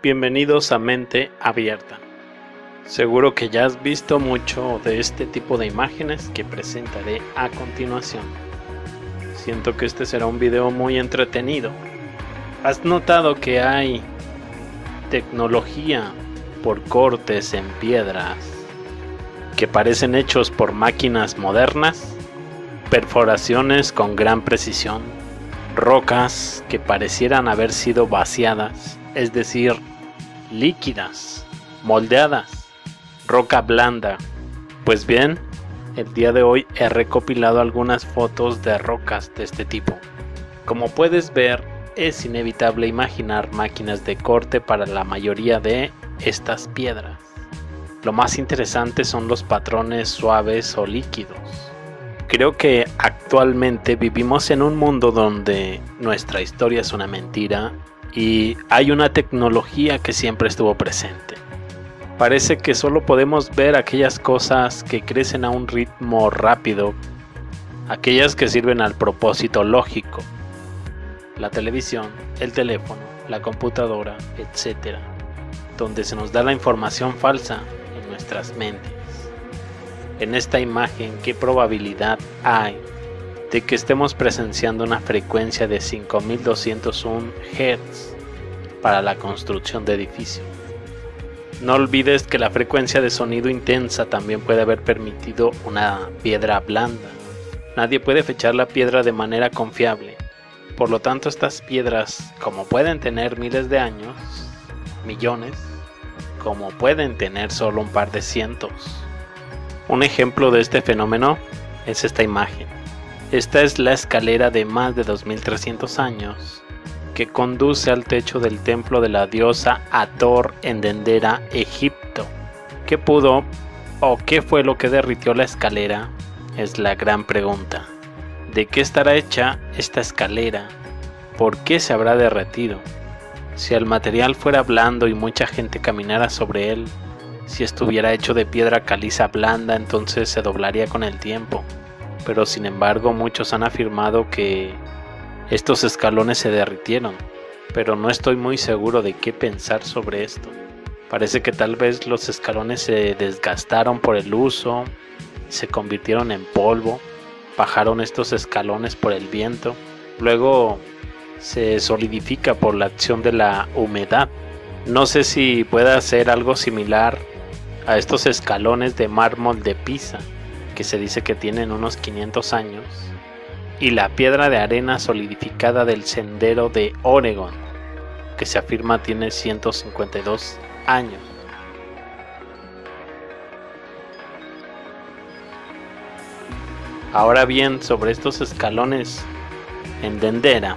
Bienvenidos a Mente Abierta. Seguro que ya has visto mucho de este tipo de imágenes que presentaré a continuación. Siento que este será un video muy entretenido. ¿Has notado que hay tecnología por cortes en piedras que parecen hechos por máquinas modernas? Perforaciones con gran precisión, rocas que parecieran haber sido vaciadas, es decir, líquidas, moldeadas, roca blanda. Pues bien, el día de hoy he recopilado algunas fotos de rocas de este tipo. Como puedes ver, es inevitable imaginar máquinas de corte para la mayoría de estas piedras. Lo más interesante son los patrones suaves o líquidos. Creo que actualmente vivimos en un mundo donde nuestra historia es una mentira y hay una tecnología que siempre estuvo presente. Parece que solo podemos ver aquellas cosas que crecen a un ritmo rápido, aquellas que sirven al propósito lógico, la televisión, el teléfono, la computadora, etc., donde se nos da la información falsa en nuestras mentes. En esta imagen, ¿qué probabilidad hay de que estemos presenciando una frecuencia de 5201 Hz para la construcción de edificios? No olvides que la frecuencia de sonido intensa también puede haber permitido una piedra blanda. Nadie puede fechar la piedra de manera confiable. Por lo tanto, estas piedras, como pueden tener miles de años, millones, como pueden tener solo un par de cientos. Un ejemplo de este fenómeno es esta imagen. Esta es la escalera de más de 2300 años que conduce al techo del templo de la diosa Hathor en Dendera, Egipto. ¿Qué pudo o qué fue lo que derritió la escalera? Es la gran pregunta. ¿De qué estará hecha esta escalera? ¿Por qué se habrá derretido? Si el material fuera blando y mucha gente caminara sobre él, si estuviera hecho de piedra caliza blanda, entonces se doblaría con el tiempo. Pero sin embargo, muchos han afirmado que estos escalones se derritieron, pero no estoy muy seguro de qué pensar sobre esto. Parece que tal vez los escalones se desgastaron por el uso, se convirtieron en polvo, bajaron estos escalones por el viento, luego se solidifica por la acción de la humedad. No sé si pueda ser algo similar a estos escalones de mármol de Pisa, que se dice que tienen unos 500 años, y la piedra de arena solidificada del sendero de Oregón, que se afirma tiene 152 años. Ahora bien, sobre estos escalones en Dendera,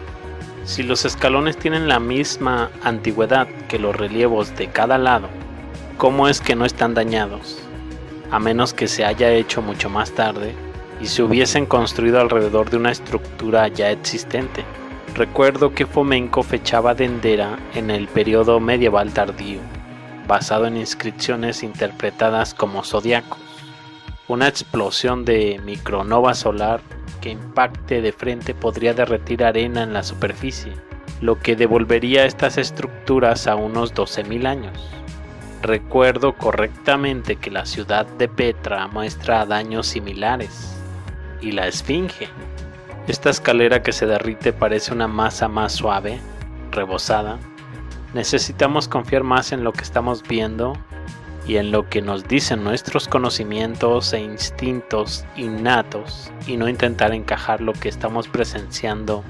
si los escalones tienen la misma antigüedad que los relieves de cada lado, ¿cómo es que no están dañados? A menos que se haya hecho mucho más tarde y se hubiesen construido alrededor de una estructura ya existente. Recuerdo que Fomenko fechaba Dendera en el periodo medieval tardío, basado en inscripciones interpretadas como zodiacos. Una explosión de micronova solar que impacte de frente podría derretir arena en la superficie, lo que devolvería estas estructuras a unos 12.000 años. Recuerdo correctamente que la ciudad de Petra muestra daños similares. Y la esfinge. Esta escalera que se derrite parece una masa más suave, rebosada. Necesitamos confiar más en lo que estamos viendo y en lo que nos dicen nuestros conocimientos e instintos innatos y no intentar encajar lo que estamos presenciando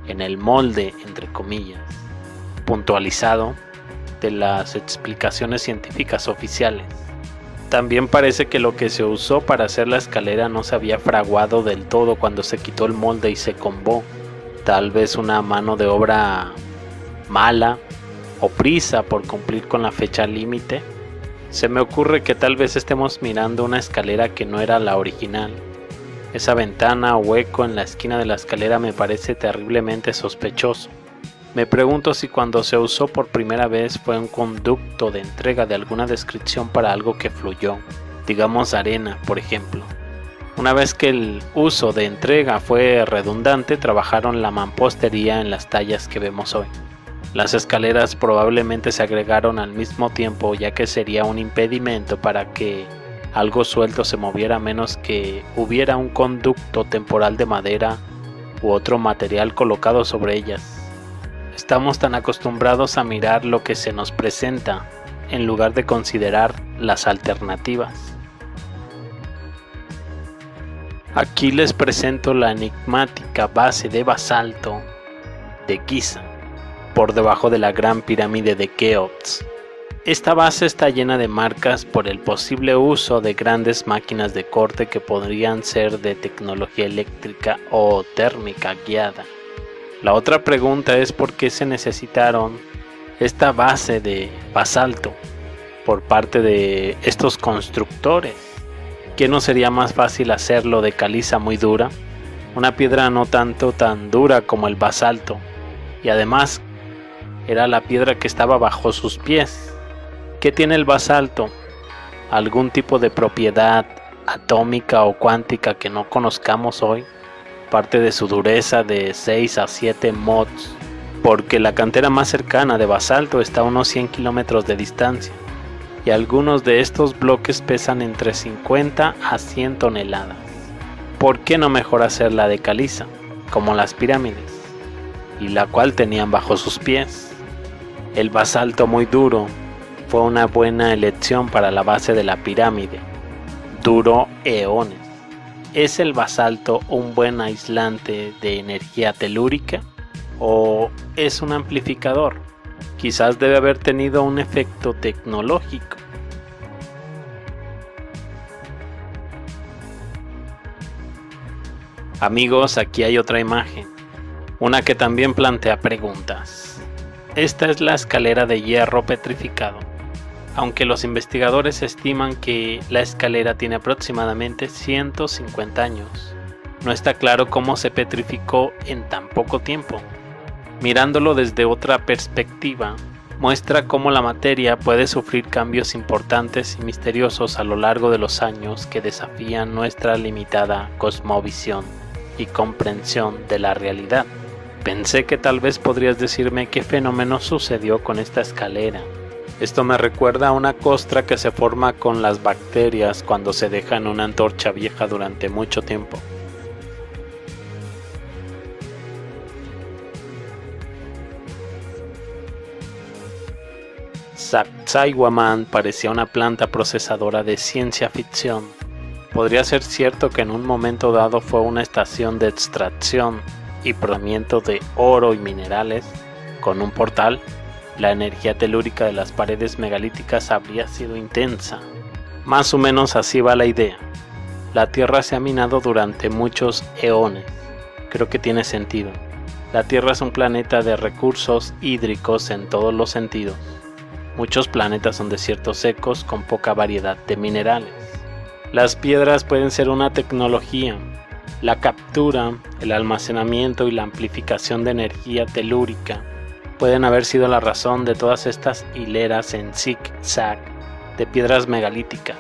en el molde, entre comillas, puntualizado de las explicaciones científicas oficiales. También parece que lo que se usó para hacer la escalera no se había fraguado del todo cuando se quitó el molde y se combó. Tal vez una mano de obra mala o prisa por cumplir con la fecha límite. Se me ocurre que tal vez estemos mirando una escalera que no era la original. Esa ventana o hueco en la esquina de la escalera me parece terriblemente sospechoso. Me pregunto si cuando se usó por primera vez fue un conducto de entrega de alguna descripción para algo que fluyó, digamos arena, por ejemplo. Una vez que el uso de entrega fue redundante, trabajaron la mampostería en las tallas que vemos hoy. Las escaleras probablemente se agregaron al mismo tiempo, ya que sería un impedimento para que algo suelto se moviera a menos que hubiera un conducto temporal de madera u otro material colocado sobre ellas. Estamos tan acostumbrados a mirar lo que se nos presenta en lugar de considerar las alternativas. Aquí les presento la enigmática base de basalto de Giza, por debajo de la Gran Pirámide de Keops. Esta base está llena de marcas por el posible uso de grandes máquinas de corte que podrían ser de tecnología eléctrica o térmica guiada. La otra pregunta es por qué se necesitaron esta base de basalto por parte de estos constructores. ¿Qué no sería más fácil hacerlo de caliza muy dura? Una piedra no tanto tan dura como el basalto, y además era la piedra que estaba bajo sus pies. ¿Qué tiene el basalto? ¿Algún tipo de propiedad atómica o cuántica que no conozcamos hoy? Parte de su dureza de 6 a 7 mods, porque la cantera más cercana de basalto está a unos 100 kilómetros de distancia, y algunos de estos bloques pesan entre 50 a 100 toneladas. ¿Por qué no mejor hacerla de caliza, como las pirámides, y la cual tenían bajo sus pies? El basalto muy duro fue una buena elección para la base de la pirámide. Duró eones. ¿Es el basalto un buen aislante de energía telúrica? ¿O es un amplificador? Quizás debe haber tenido un efecto tecnológico. Amigos, aquí hay otra imagen, una que también plantea preguntas. Esta es la escalera de hierro petrificado. Aunque los investigadores estiman que la escalera tiene aproximadamente 150 años, no está claro cómo se petrificó en tan poco tiempo. Mirándolo desde otra perspectiva, muestra cómo la materia puede sufrir cambios importantes y misteriosos a lo largo de los años que desafían nuestra limitada cosmovisión y comprensión de la realidad. Pensé que tal vez podrías decirme qué fenómeno sucedió con esta escalera. Esto me recuerda a una costra que se forma con las bacterias cuando se deja en una antorcha vieja durante mucho tiempo. Sacsayhuamán parecía una planta procesadora de ciencia ficción. Podría ser cierto que en un momento dado fue una estación de extracción y procesamiento de oro y minerales con un portal. La energía telúrica de las paredes megalíticas habría sido intensa. Más o menos así va la idea. La Tierra se ha minado durante muchos eones. Creo que tiene sentido. La Tierra es un planeta de recursos hídricos en todos los sentidos. Muchos planetas son desiertos secos con poca variedad de minerales. Las piedras pueden ser una tecnología. La captura, el almacenamiento y la amplificación de energía telúrica pueden haber sido la razón de todas estas hileras en zig-zag de piedras megalíticas.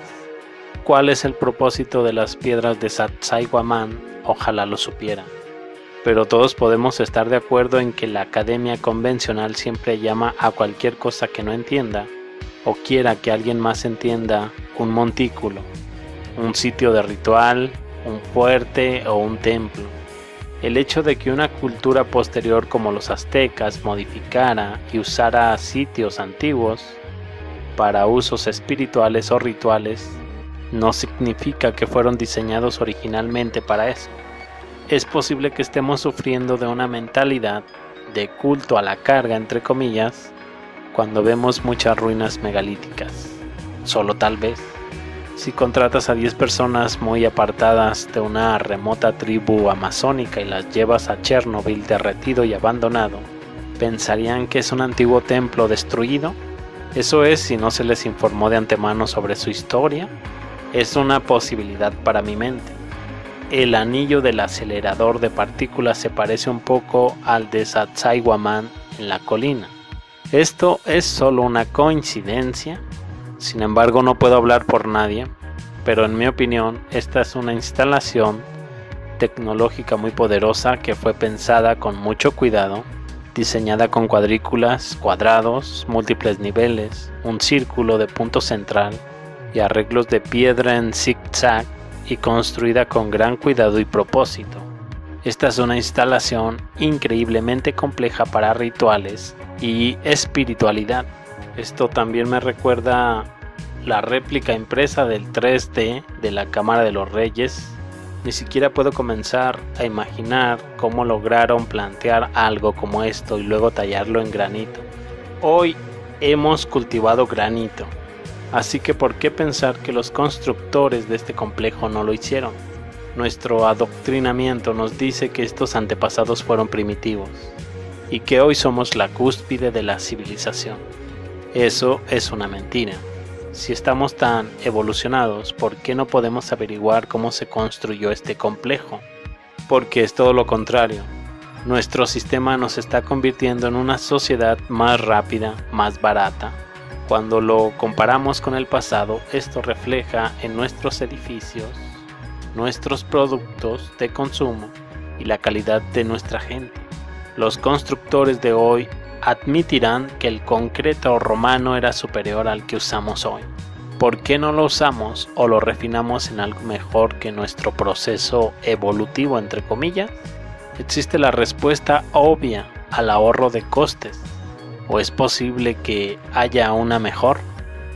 ¿Cuál es el propósito de las piedras de Sacsayhuamán? Ojalá lo supiera. Pero todos podemos estar de acuerdo en que la academia convencional siempre llama a cualquier cosa que no entienda o quiera que alguien más entienda un montículo, un sitio de ritual, un fuerte o un templo. El hecho de que una cultura posterior como los aztecas modificara y usara sitios antiguos para usos espirituales o rituales no significa que fueron diseñados originalmente para eso. Es posible que estemos sufriendo de una mentalidad de culto a la carga, entre comillas, cuando vemos muchas ruinas megalíticas. Solo tal vez. Si contratas a 10 personas muy apartadas de una remota tribu amazónica y las llevas a Chernobyl derretido y abandonado, ¿pensarían que es un antiguo templo destruido? Eso es si no se les informó de antemano sobre su historia. Es una posibilidad para mi mente. El anillo del acelerador de partículas se parece un poco al de Sacsayhuamán en la colina. Esto es solo una coincidencia. Sin embargo, no puedo hablar por nadie, pero en mi opinión, esta es una instalación tecnológica muy poderosa que fue pensada con mucho cuidado diseñada con cuadrículas, cuadrados, múltiples niveles, un círculo de punto central y arreglos de piedra en zig-zag y construida con gran cuidado y propósito. Esta es una instalación increíblemente compleja para rituales y espiritualidad. Esto también me recuerda la réplica impresa del 3D de la Cámara de los Reyes. Ni siquiera puedo comenzar a imaginar cómo lograron plantear algo como esto y luego tallarlo en granito. Hoy hemos cultivado granito, así que ¿por qué pensar que los constructores de este complejo no lo hicieron? Nuestro adoctrinamiento nos dice que estos antepasados fueron primitivos y que hoy somos la cúspide de la civilización. Eso es una mentira. Si estamos tan evolucionados, ¿por qué no podemos averiguar cómo se construyó este complejo? Porque es todo lo contrario. Nuestro sistema nos está convirtiendo en una sociedad más rápida, más barata. Cuando lo comparamos con el pasado, esto refleja en nuestros edificios, nuestros productos de consumo y la calidad de nuestra gente. Los constructores de hoy admitirán que el concreto romano era superior al que usamos hoy. ¿Por qué no lo usamos o lo refinamos en algo mejor que nuestro proceso evolutivo, entre comillas? Existe la respuesta obvia al ahorro de costes. ¿O es posible que haya una mejor?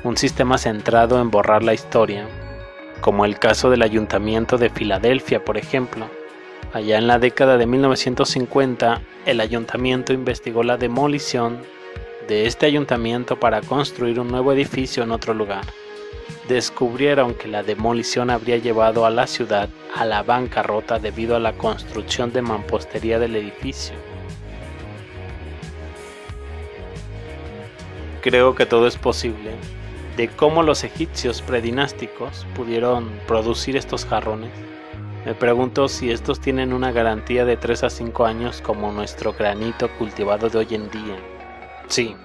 Un sistema centrado en borrar la historia, como el caso del Ayuntamiento de Filadelfia, por ejemplo. Allá en la década de 1950, el ayuntamiento investigó la demolición de este ayuntamiento para construir un nuevo edificio en otro lugar. Descubrieron que la demolición habría llevado a la ciudad a la bancarrota debido a la construcción de mampostería del edificio. Creo que todo es posible. De cómo los egipcios predinásticos pudieron producir estos jarrones, me pregunto si estos tienen una garantía de 3 a 5 años como nuestro granito cultivado de hoy en día. Sí,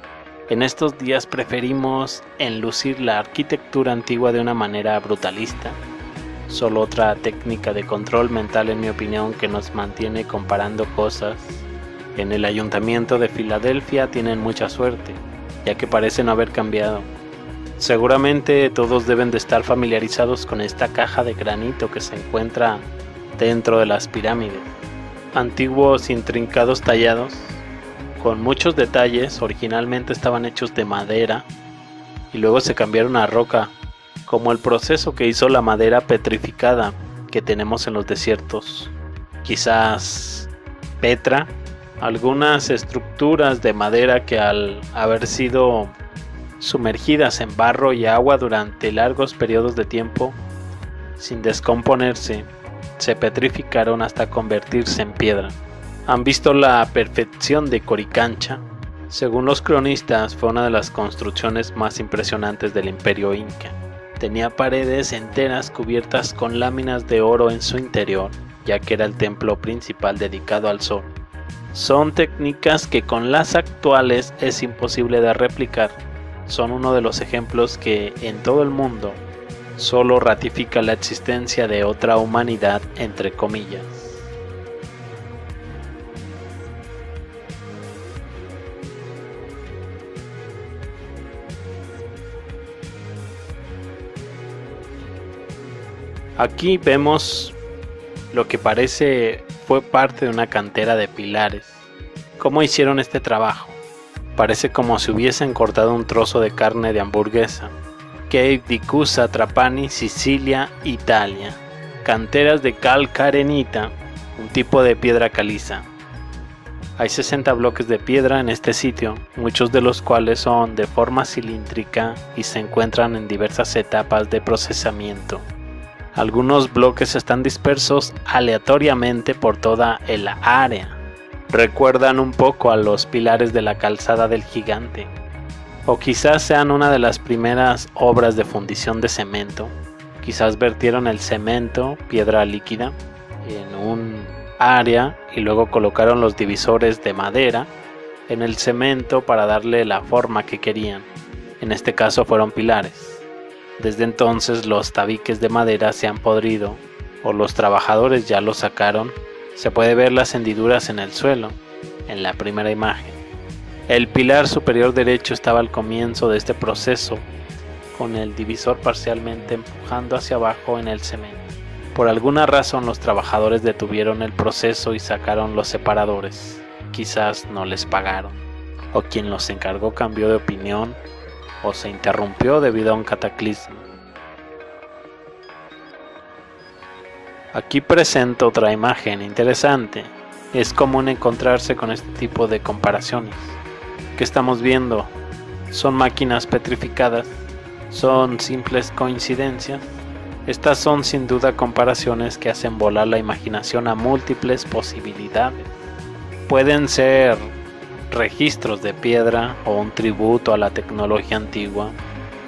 en estos días preferimos enlucir la arquitectura antigua de una manera brutalista. Solo otra técnica de control mental, en mi opinión, que nos mantiene comparando cosas. En el Ayuntamiento de Filadelfia tienen mucha suerte, ya que parece no haber cambiado. Seguramente todos deben de estar familiarizados con esta caja de granito que se encuentra dentro de las pirámides. Antiguos intrincados tallados, con muchos detalles. Originalmente estaban hechos de madera y luego se cambiaron a roca, como el proceso que hizo la madera petrificada que tenemos en los desiertos. Quizás Petra, algunas estructuras de madera que al haber sido sumergidas en barro y agua durante largos periodos de tiempo, sin descomponerse, se petrificaron hasta convertirse en piedra. ¿Han visto la perfección de Coricancha? Según los cronistas, fue una de las construcciones más impresionantes del Imperio Inca. Tenía paredes enteras cubiertas con láminas de oro en su interior, ya que era el templo principal dedicado al sol. Son técnicas que con las actuales es imposible de replicar. Son uno de los ejemplos que en todo el mundo solo ratifica la existencia de otra humanidad, entre comillas. Aquí vemos lo que parece fue parte de una cantera de pilares. ¿Cómo hicieron este trabajo? Parece como si hubiesen cortado un trozo de carne de hamburguesa. Cave di Cusa, Trapani, Sicilia, Italia. Canteras de calcarenita, un tipo de piedra caliza. Hay 60 bloques de piedra en este sitio, muchos de los cuales son de forma cilíndrica y se encuentran en diversas etapas de procesamiento. Algunos bloques están dispersos aleatoriamente por toda el área. Recuerdan un poco a los pilares de la calzada del gigante, o quizás sean una de las primeras obras de fundición de cemento. Quizás vertieron el cemento, piedra líquida, en un área y luego colocaron los divisores de madera en el cemento para darle la forma que querían. En este caso fueron pilares. Desde entonces los tabiques de madera se han podrido o los trabajadores ya los sacaron. Se puede ver las hendiduras en el suelo. en la primera imagen. El pilar superior derecho estaba al comienzo de este proceso, con el divisor parcialmente empujando hacia abajo en el cemento. Por alguna razón los trabajadores detuvieron el proceso y sacaron los separadores. Quizás no les pagaron, o quien los encargó cambió de opinión, o se interrumpió debido a un cataclismo. Aquí presento otra imagen interesante. Es común encontrarse con este tipo de comparaciones. ¿Qué estamos viendo? ¿Son máquinas petrificadas? ¿Son simples coincidencias? Estas son sin duda comparaciones que hacen volar la imaginación a múltiples posibilidades. Pueden ser registros de piedra o un tributo a la tecnología antigua.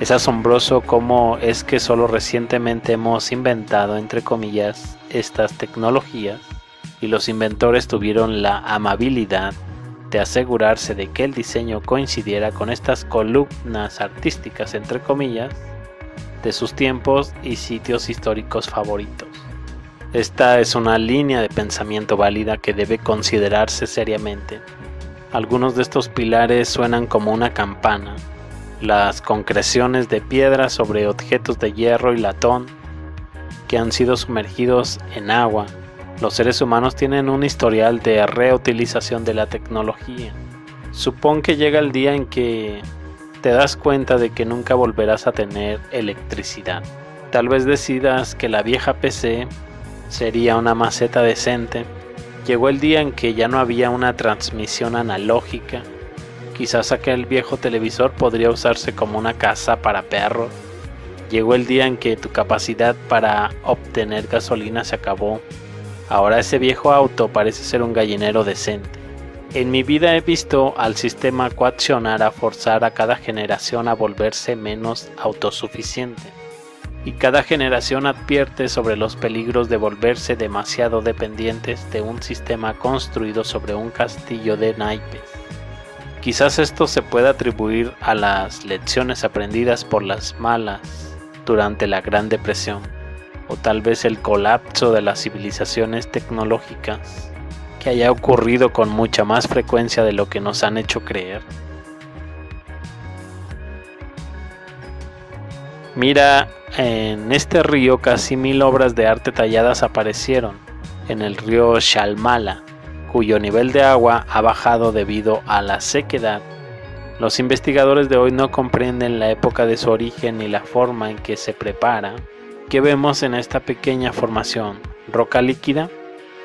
Es asombroso cómo es que solo recientemente hemos inventado, entre comillas, estas tecnologías, y los inventores tuvieron la amabilidad de asegurarse de que el diseño coincidiera con estas columnas artísticas, entre comillas, de sus tiempos y sitios históricos favoritos. Esta es una línea de pensamiento válida que debe considerarse seriamente. Algunos de estos pilares suenan como una campana. Las concreciones de piedra sobre objetos de hierro y latón que han sido sumergidos en agua. Los seres humanos tienen un historial de reutilización de la tecnología. Supón que llega el día en que te das cuenta de que nunca volverás a tener electricidad. Tal vez decidas que la vieja PC sería una maceta decente. Llegó el día en que ya no había una transmisión analógica. Quizás aquel viejo televisor podría usarse como una casa para perros. Llegó el día en que tu capacidad para obtener gasolina se acabó. Ahora ese viejo auto parece ser un gallinero decente. En mi vida he visto al sistema coaccionar a forzar a cada generación a volverse menos autosuficiente. Y cada generación advierte sobre los peligros de volverse demasiado dependientes de un sistema construido sobre un castillo de naipes. Quizás esto se pueda atribuir a las lecciones aprendidas por las malas durante la Gran Depresión, o tal vez el colapso de las civilizaciones tecnológicas que haya ocurrido con mucha más frecuencia de lo que nos han hecho creer. Mira, en este río casi 1000 obras de arte talladas aparecieron en el río Shalmala, cuyo nivel de agua ha bajado debido a la sequedad. Los investigadores de hoy no comprenden la época de su origen ni la forma en que se prepara. ¿Qué vemos en esta pequeña formación? ¿Roca líquida?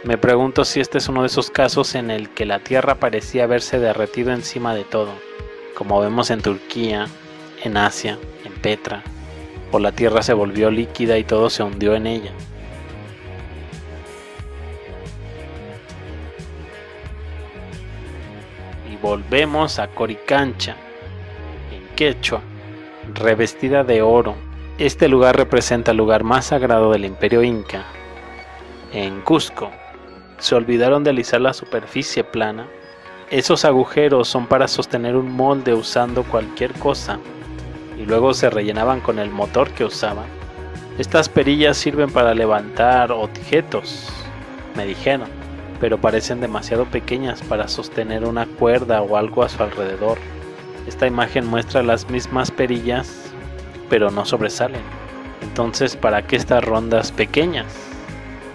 Me pregunto si este es uno de esos casos en el que la tierra parecía haberse derretido encima de todo, como vemos en Turquía, en Asia, en Petra, o la tierra se volvió líquida y todo se hundió en ella. Y volvemos a Coricancha, en quechua, revestida de oro. Este lugar representa el lugar más sagrado del Imperio Inca. En Cusco, se olvidaron de alisar la superficie plana. Esos agujeros son para sostener un molde usando cualquier cosa, y luego se rellenaban con el motor que usaban. Estas perillas sirven para levantar objetos, me dijeron, pero parecen demasiado pequeñas para sostener una cuerda o algo a su alrededor. Esta imagen muestra las mismas perillas, pero no sobresalen. Entonces, ¿para qué estas rondas pequeñas?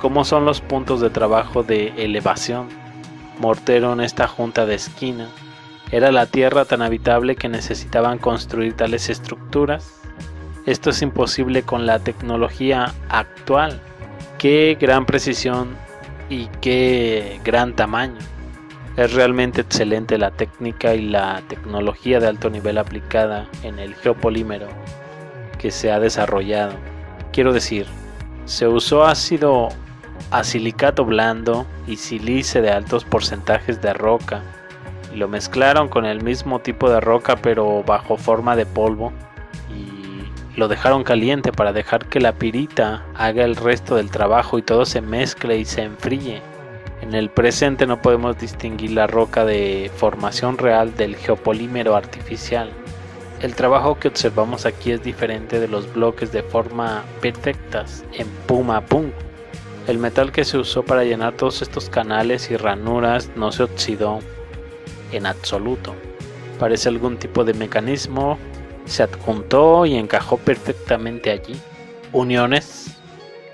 ¿Cómo son los puntos de trabajo de elevación? Mortero en esta junta de esquina. ¿Era la tierra tan habitable que necesitaban construir tales estructuras? Esto es imposible con la tecnología actual. ¡Qué gran precisión y qué gran tamaño! Es realmente excelente la técnica y la tecnología de alto nivel aplicada en el geopolímero que se ha desarrollado. Quiero decir, se usó ácido silicato blando y sílice de altos porcentajes de roca y lo mezclaron con el mismo tipo de roca pero bajo forma de polvo y lo dejaron caliente para dejar que la pirita haga el resto del trabajo y todo se mezcle y se enfríe. En el presente no podemos distinguir la roca de formación real del geopolímero artificial. El trabajo que observamos aquí es diferente de los bloques de forma perfectas en Puma Punku. El metal que se usó para llenar todos estos canales y ranuras no se oxidó, en absoluto. Parece algún tipo de mecanismo, se adjuntó y encajó perfectamente allí. Uniones.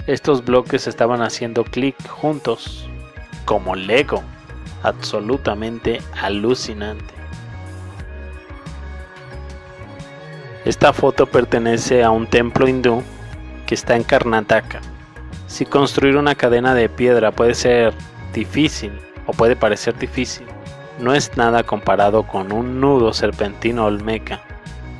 Estos bloques estaban haciendo clic juntos, como Lego. Absolutamente alucinante. Esta foto pertenece a un templo hindú que está en Karnataka. Si construir una cadena de piedra puede ser difícil o puede parecer difícil, no es nada comparado con un nudo serpentino olmeca.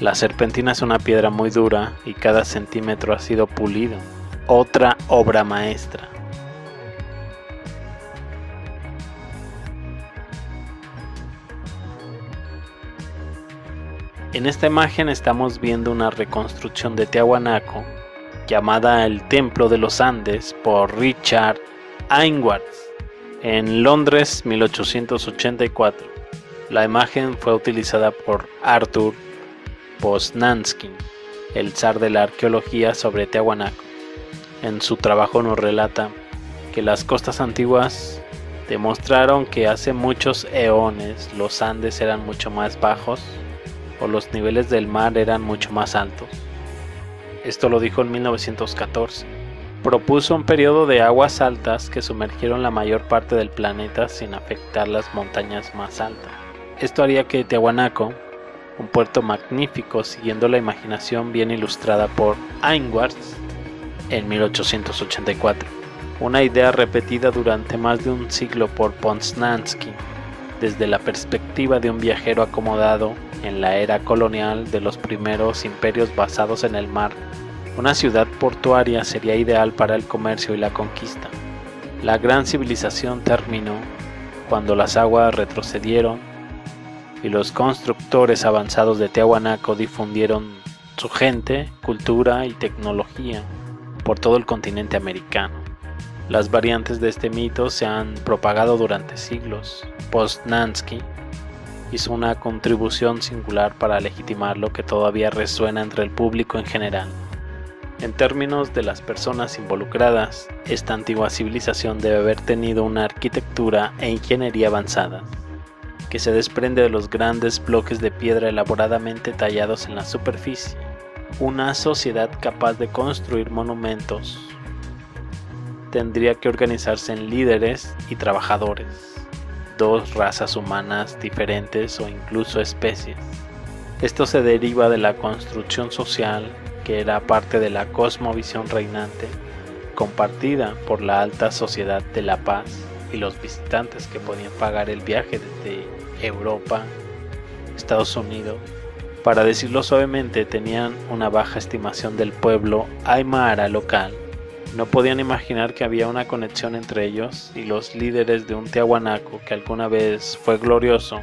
La serpentina es una piedra muy dura y cada centímetro ha sido pulido. Otra obra maestra. En esta imagen estamos viendo una reconstrucción de Tiahuanaco llamada el Templo de los Andes por Richard Aylwards en Londres 1884. La imagen fue utilizada por Arthur Posnansky, el zar de la arqueología sobre Tiahuanaco. En su trabajo nos relata que las costas antiguas demostraron que hace muchos eones los Andes eran mucho más bajos o los niveles del mar eran mucho más altos. Esto lo dijo en 1914. Propuso un periodo de aguas altas que sumergieron la mayor parte del planeta sin afectar las montañas más altas. Esto haría que Tiahuanaco, un puerto magnífico siguiendo la imaginación bien ilustrada por Aylwards en 1884, una idea repetida durante más de un siglo por Posnansky desde la perspectiva de un viajero acomodado en la era colonial de los primeros imperios basados en el mar. Una ciudad portuaria sería ideal para el comercio y la conquista. La gran civilización terminó cuando las aguas retrocedieron y los constructores avanzados de Tiahuanaco difundieron su gente, cultura y tecnología por todo el continente americano. Las variantes de este mito se han propagado durante siglos. Posnansky hizo una contribución singular para legitimar lo que todavía resuena entre el público en general. En términos de las personas involucradas, esta antigua civilización debe haber tenido una arquitectura e ingeniería avanzadas, que se desprende de los grandes bloques de piedra elaboradamente tallados en la superficie. Una sociedad capaz de construir monumentos tendría que organizarse en líderes y trabajadores, dos razas humanas diferentes o incluso especies. Esto se deriva de la construcción social, que era parte de la cosmovisión reinante, compartida por la alta sociedad de La Paz y los visitantes que podían pagar el viaje desde Europa, Estados Unidos. Para decirlo suavemente, tenían una baja estimación del pueblo aymara local. No podían imaginar que había una conexión entre ellos y los líderes de un Tiahuanaco que alguna vez fue glorioso.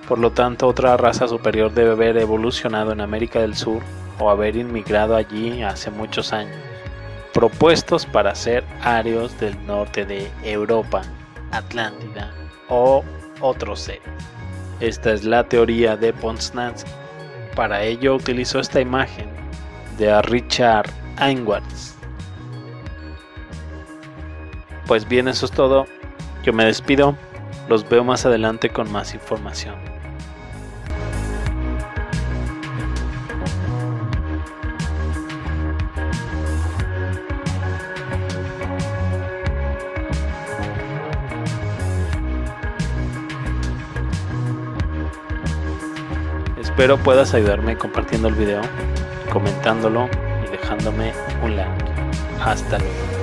Por lo tanto, otra raza superior debe haber evolucionado en América del Sur o haber inmigrado allí hace muchos años, propuestos para ser arios del norte de Europa, Atlántida o otros seres. Esta es la teoría de Posnansky. Para ello utilizó esta imagen de Richard Aylwards. Pues bien, eso es todo. Yo me despido. Los veo más adelante con más información. Espero puedas ayudarme compartiendo el video, comentándolo y dejándome un like. Hasta luego.